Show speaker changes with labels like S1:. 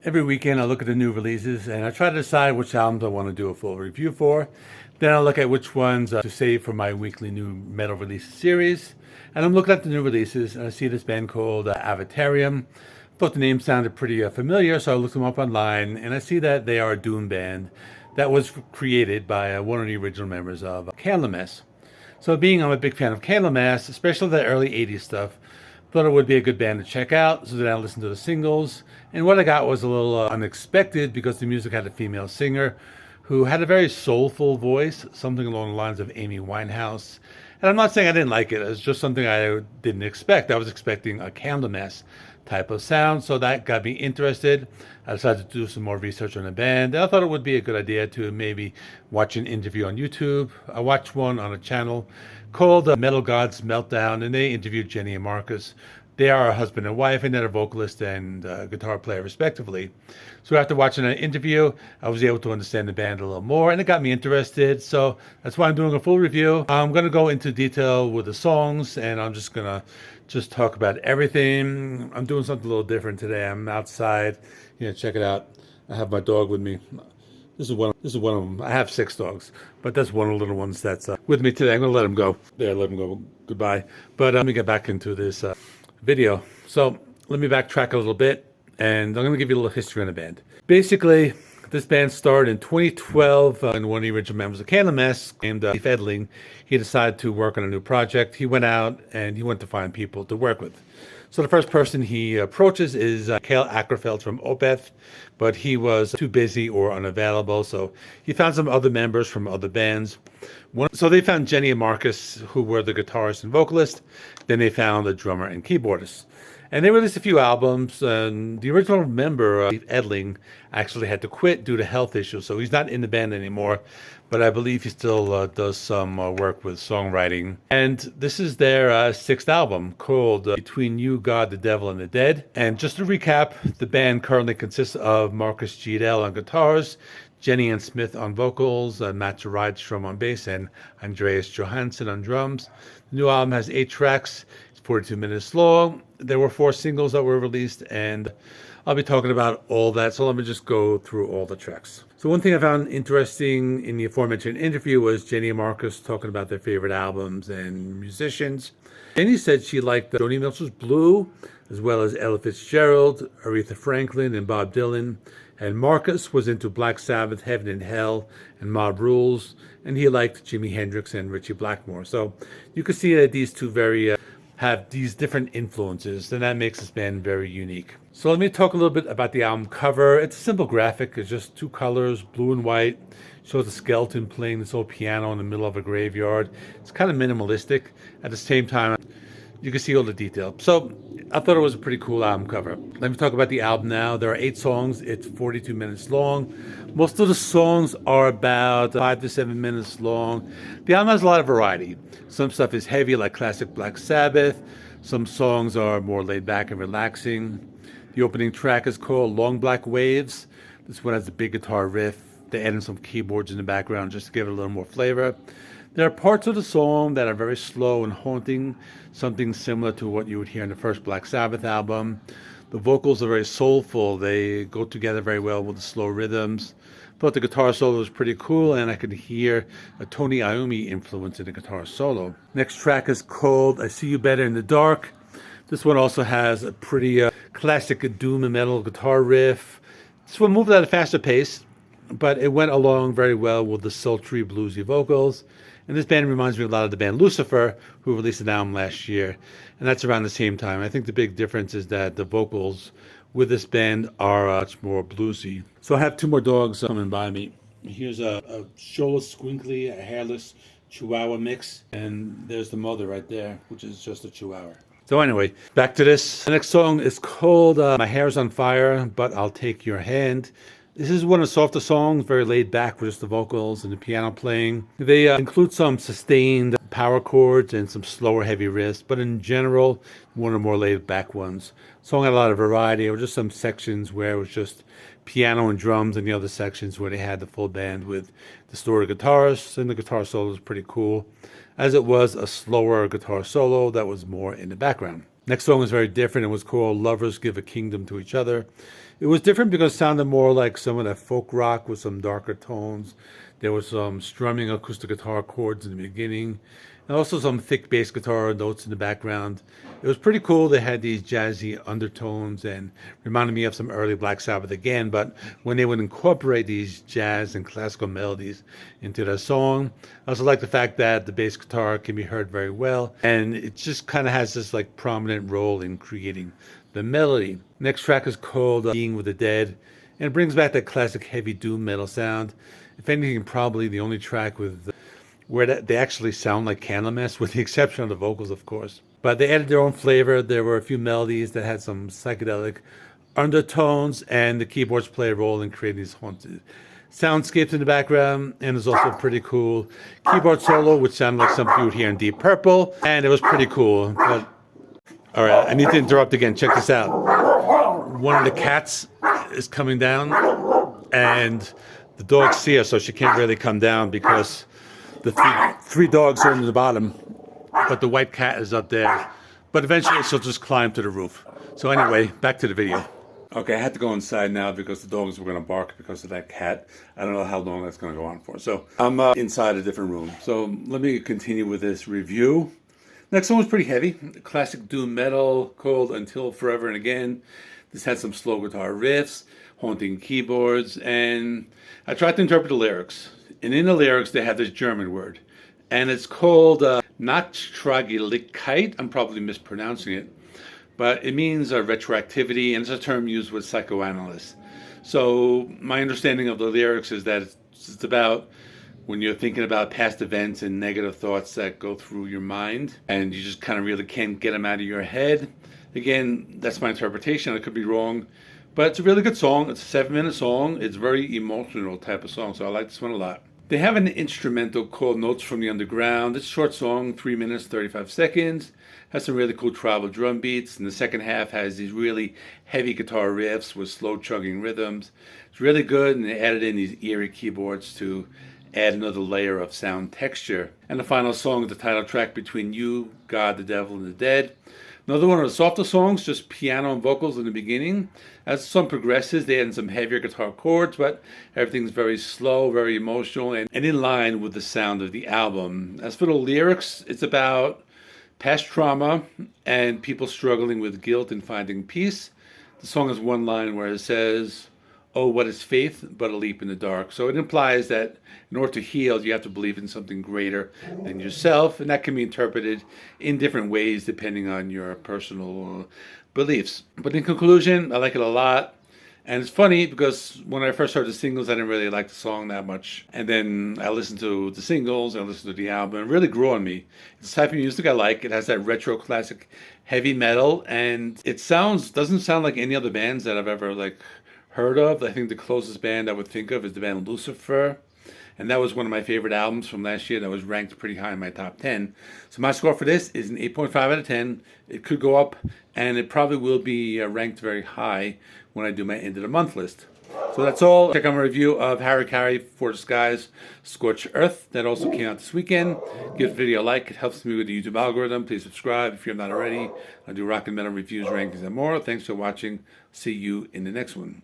S1: Every weekend I look at the new releases and I try to decide which albums I want to do a full review for. Then I look at which ones to save for my weekly new metal releases series. And I'm looking at the new releases and I see this band called Avatarium. Thought the name sounded pretty familiar, so I looked them up online and I see that they are a doom band that was created by one of the original members of Candlemass. So being I'm a big fan of Candlemass, especially the early 80s stuff, thought it would be a good band to check out. So then I listened to the singles. And what I got was a little unexpected because the music had a female singer who had a very soulful voice, something along the lines of Amy Winehouse. And I'm not saying I didn't like it. It's just something I didn't expect. I was expecting a Candlemass type of sound, so that got me interested. I decided to do some more research on the band, and I thought it would be a good idea to maybe watch an interview on YouTube. I watched one on a channel called Metal Gods Meltdown, and they interviewed Jenny and Marcus. They are a husband and wife, and they're a vocalist and guitar player, respectively. So after watching an interview, I was able to understand the band a little more, and it got me interested. So that's why I'm doing a full review. I'm going to go into detail with the songs, and I'm just going to talk about everything. I'm doing something a little different today. I'm outside. Check it out. I have my dog with me. This is one of them. I have 6 dogs, but that's one of the little ones that's with me today. I'm going to let him go. There, let him go. Goodbye. But let me get back into this video. So let me backtrack a little bit, and I'm going to give you a little history on the band. Basically, this band started in 2012, and one of the original members of Candlemass, named Steve Edling, he decided to work on a new project. He went out and he went to find people to work with. So the first person he approaches is Kale Ackerfeld from Opeth, but he was too busy or unavailable, so he found some other members from other bands. So they found Jenny and Marcus, who were the guitarist and vocalist. Then they found the drummer and keyboardist. And they released a few albums. And the original member, Steve Edling, actually had to quit due to health issues, so he's not in the band anymore. But I believe he still does some work with songwriting. And this is their 6th album called Between You, God, the Devil, and the Dead. And just to recap, the band currently consists of Marcus Giedel on guitars, Jenny Ann Smith on vocals, Matt Rydstrom on bass, and Andreas Johansson on drums. The new album has 8 tracks. It's 42 minutes long. There were 4 singles that were released, and I'll be talking about all that. So let me just go through all the tracks. So one thing I found interesting in the aforementioned interview was Jenny and Marcus talking about their favorite albums and musicians. Jenny said she liked Joni Mitchell's Blue, as well as Ella Fitzgerald, Aretha Franklin, and Bob Dylan. And Marcus was into Black Sabbath, Heaven and Hell, and Mob Rules, and he liked Jimi Hendrix and Ritchie Blackmore. So you can see that these two have these different influences, and that makes this band very unique. So let me talk a little bit about the album cover. It's a simple graphic. It's just 2 colors, blue and white. Shows a skeleton playing this old piano in the middle of a graveyard. It's kind of minimalistic. At the same time, you can see all the detail. So I thought it was a pretty cool album cover. Let me talk about the album now. There are 8 songs. It's 42 minutes long. Most of the songs are about 5 to 7 minutes long. The album has a lot of variety. Some stuff is heavy, like classic Black Sabbath. Some songs are more laid back and relaxing. The opening track is called Long Black Waves. This one has a big guitar riff. They added some keyboards in the background just to give it a little more flavor. There are parts of the song that are very slow and haunting, something similar to what you would hear in the first Black Sabbath album. The vocals are very soulful. They go together very well with the slow rhythms. Thought the guitar solo was pretty cool, and I could hear a Tony Iommi influence in the guitar solo. Next track is called I See You Better in the Dark. This one also has a pretty classic doom and metal guitar riff. This one moved at a faster pace, but it went along very well with the sultry, bluesy vocals. And this band reminds me a lot of the band Lucifer, who released an album last year. And that's around the same time. I think the big difference is that the vocals with this band are much more bluesy. So I have 2 more dogs coming by me. Here's a shoeless, squinkly, a hairless Chihuahua mix. And there's the mother right there, which is just a Chihuahua. So anyway, back to this. The next song is called My Hair's on Fire, But I'll Take Your Hand. This is one of the softer songs, very laid back with just the vocals and the piano playing. They include some sustained power chords and some slower, heavy riffs, but in general, one of the more laid back ones. The song had a lot of variety. There were just some sections where it was just piano and drums, and the other sections where they had the full band with distorted guitars, and the guitar solo was pretty cool, as it was a slower guitar solo that was more in the background. Next song was very different. It was called Lovers Give a Kingdom to Each Other. It was different because it sounded more like some of that folk rock with some darker tones. There was some strumming acoustic guitar chords in the beginning, and also some thick bass guitar notes in the background. It was pretty cool. They had these jazzy undertones and reminded me of some early Black Sabbath again, but when they would incorporate these jazz and classical melodies into their song. I also like the fact that the bass guitar can be heard very well, and it just kind of has this like prominent role in creating the melody. Next track is called Being with the Dead, and it brings back that classic heavy doom metal sound. If anything, probably the only track with where they actually sound like Candlemass, with the exception of the vocals, of course. But they added their own flavor. There were a few melodies that had some psychedelic undertones, and the keyboards play a role in creating these haunted soundscapes in the background. And there's also a pretty cool keyboard solo, which sounded like something you would hear in Deep Purple, and it was pretty cool. But all right, I need to interrupt again. Check this out. One of the cats is coming down, and the dogs see her, so she can't really come down because the three dogs are in the bottom, but the white cat is up there. But eventually she'll just climb to the roof. So anyway, back to the video. Okay, I had to go inside now because the dogs were going to bark because of that cat. I don't know how long that's going to go on for. So I'm inside a different room. So let me continue with this review. Next one was pretty heavy. Classic doom metal called Until Forever and Again. This had some slow guitar riffs, haunting keyboards, and I tried to interpret the lyrics. And in the lyrics, they have this German word, and it's called Nachtraglichkeit. I'm probably mispronouncing it, but it means retroactivity, and it's a term used with psychoanalysts. So my understanding of the lyrics is that it's about when you're thinking about past events and negative thoughts that go through your mind, and you just kind of really can't get them out of your head. Again, that's my interpretation. I could be wrong, but it's a really good song. It's a 7-minute song. It's a very emotional type of song, so I like this one a lot. They have an instrumental called Notes from the Underground. It's a short song, 3 minutes, 35 seconds. Has some really cool tribal drum beats, and the second half has these really heavy guitar riffs with slow chugging rhythms. It's really good, and they added in these eerie keyboards to add another layer of sound texture. And the final song is the title track, Between You, God, the Devil, and the Dead. Another one of the softer songs, just piano and vocals in the beginning. As the song progresses, they add in some heavier guitar chords, but everything's very slow, very emotional, and in line with the sound of the album. As for the lyrics, it's about past trauma and people struggling with guilt and finding peace. The song has one line where it says, "Oh, what is faith but a leap in the dark?" So it implies that in order to heal, you have to believe in something greater than yourself, and that can be interpreted in different ways depending on your personal beliefs. But in conclusion, I like it a lot. And it's funny because when I first heard the singles, I didn't really like the song that much. And then I listened to the singles, I listened to the album, and it really grew on me. It's the type of music I like. It has that retro classic heavy metal, and it doesn't sound like any other bands that I've ever heard of. I think the closest band I would think of is the band Lucifer, and that was one of my favorite albums from last year that was ranked pretty high in my top 10. So my score for this is an 8.5 out of 10. It could go up, and it probably will be ranked very high when I do my end of the month list. So that's all. Check out my review of Harry Carey For the Skies, Scorched Earth. That also came out this weekend. Give the video a like. It helps me with the YouTube algorithm. Please subscribe if you're not already. I do rock and metal reviews, rankings, and more. Thanks for watching. See you in the next one.